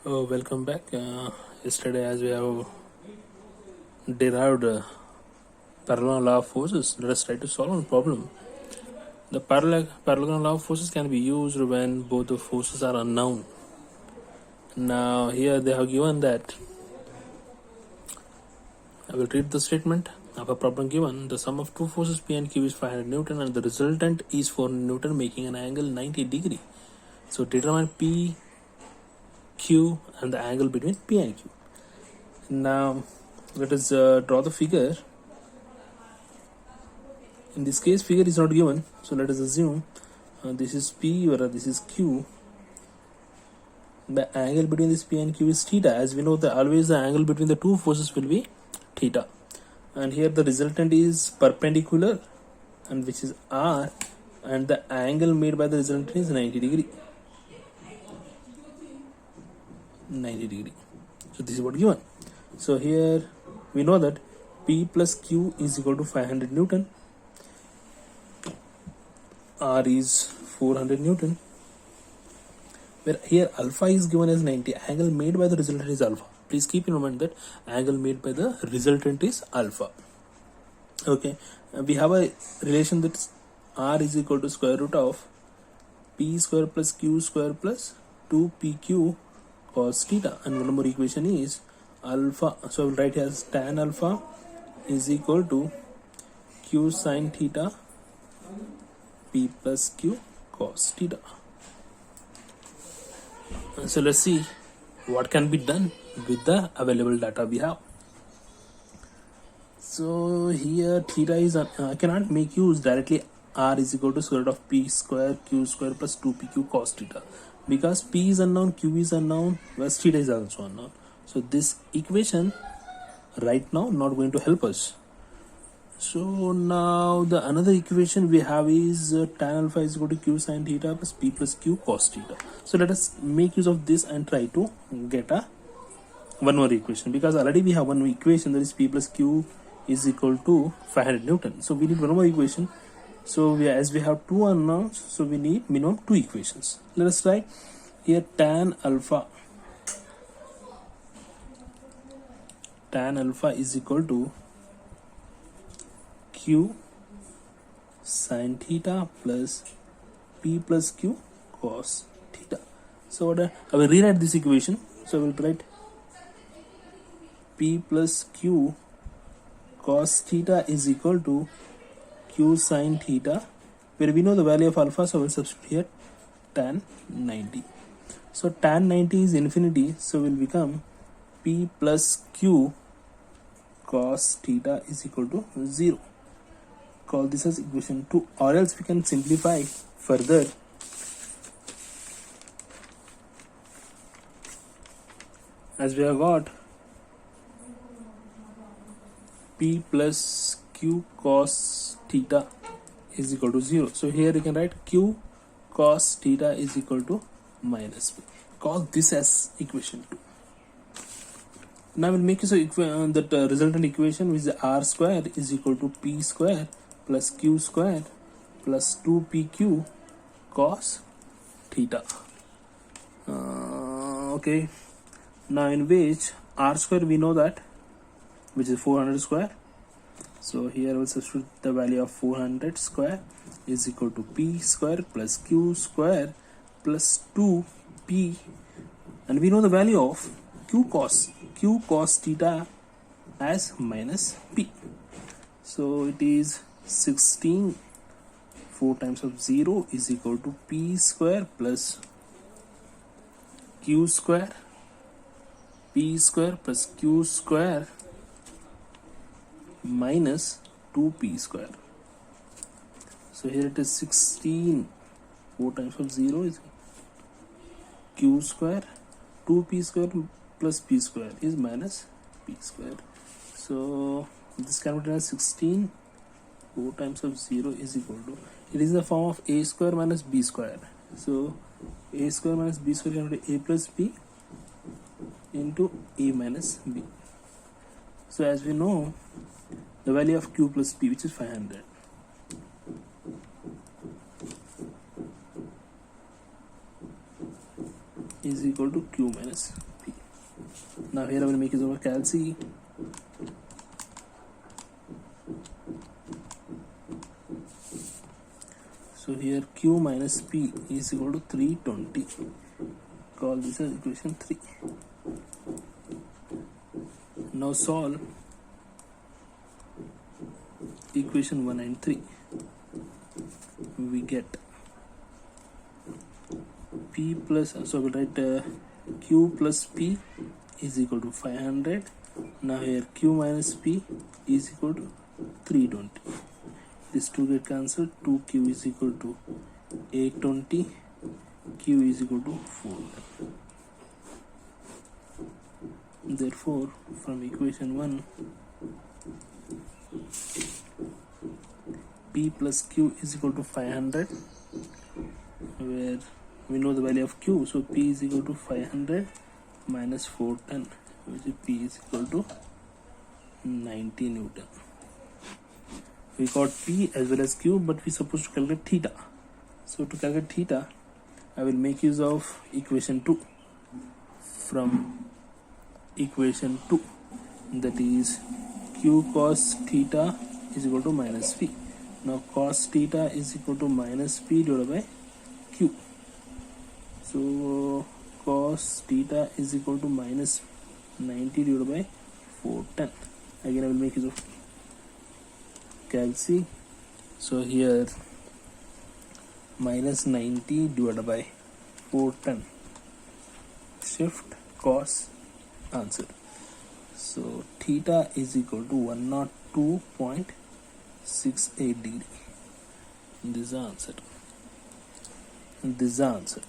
Welcome back. Yesterday, as we have derived parallel law of forces, let us try to solve a problem. The parallel law of forces can be used when both the forces are unknown. Now, here they have given that. I will read the statement of a problem given. The sum of two forces P and Q is 500 Newton and the resultant is 400 Newton, making an angle 90 degree. So, determine P, Q and the angle between P and Q. Now, let us draw the figure. In this case, figure is not given, so let us assume this is P or this is Q. The angle between this P and Q is theta. As we know, that always the angle between the two forces will be theta. And here the resultant is perpendicular, and which is R, and the angle made by the resultant is 90 degree. 90 degree. So this is what given. So here we know that P plus Q is equal to 500 Newton. R is 400 Newton, where here alpha is given as 90. Angle made by the resultant is alpha. Please keep in mind that angle made by the resultant is alpha. Okay, we have a relation that R is equal to square root of P square plus Q square plus 2PQ cos theta, and one more equation is alpha. So I will write here as tan alpha is equal to Q sin theta P plus Q cos theta. So let's see what can be done with the available data we have. So here theta is I cannot make use directly R is equal to square root of P square Q square plus 2PQ cos theta, because P is unknown, Q is unknown, whereas theta is also unknown. So this equation right now not going to help us. So now the another equation we have is tan alpha is equal to Q sin theta plus P plus Q cos theta. So let us make use of this and try to get one more equation, because already we have one equation, that is P plus Q is equal to 500 Newton. So we need one more equation. So as we have two unknowns, so we need minimum two equations. Let us write here tan alpha is equal to Q sin theta plus P plus Q cos theta. So I will rewrite this equation. So I will write P plus Q cos theta is equal to Q sin theta, where we know the value of alpha, so I will substitute here tan 90. So tan 90 is infinity, so will become P plus Q cos theta is equal to 0. Call this as equation 2, or else we can simplify further. As we have got P plus Q cos theta is equal to 0. So here you can write Q cos theta is equal to minus P. Call this as equation 2. Now we'll make use of that resultant equation, which is R square is equal to P square plus Q square plus 2PQ cos theta. Okay, now in which R square we know that, which is 400 square. So here we'll substitute the value of 400 square is equal to P square plus Q square plus 2P, and we know the value of Q cos theta as minus P. So it is 16. 4 times of 0 is equal to P square plus Q square, P square plus Q square minus 2P square. So here it is 16. 4 times of 0 is Q square, 2P square plus P square is minus P square. So this can be written as 16. 4 times of 0 is equal to, it is in the form of a square minus b square. So a square minus b square can be a plus b into a minus b. So as we know, the value of Q plus P, which is 500. is equal to Q minus P. Now here I will make use of a calc. So here Q minus P is equal to 320. Call this as equation 3. Now solve equation 1 and 3. We get P plus, so we'll write Q plus P is equal to 500. Now here Q minus P is equal to 320. This 2 get cancelled. 2Q is equal to 820. Q is equal to 400. Therefore, from equation 1, P plus Q is equal to 500, where we know the value of Q, so P is equal to 500 minus 410, which is P is equal to 90 Newton. We got P as well as Q, but we supposed to calculate theta. So to calculate theta, I will make use of equation 2. From equation 2, that is Q cos theta is equal to minus P. Now cos theta is equal to minus P divided by Q. So cos theta is equal to minus 90 divided by 410. Again I will make use of calc. So here minus 90 divided by 410. Shift cos, answer. So theta is equal to 102.68 degree. This is the answer.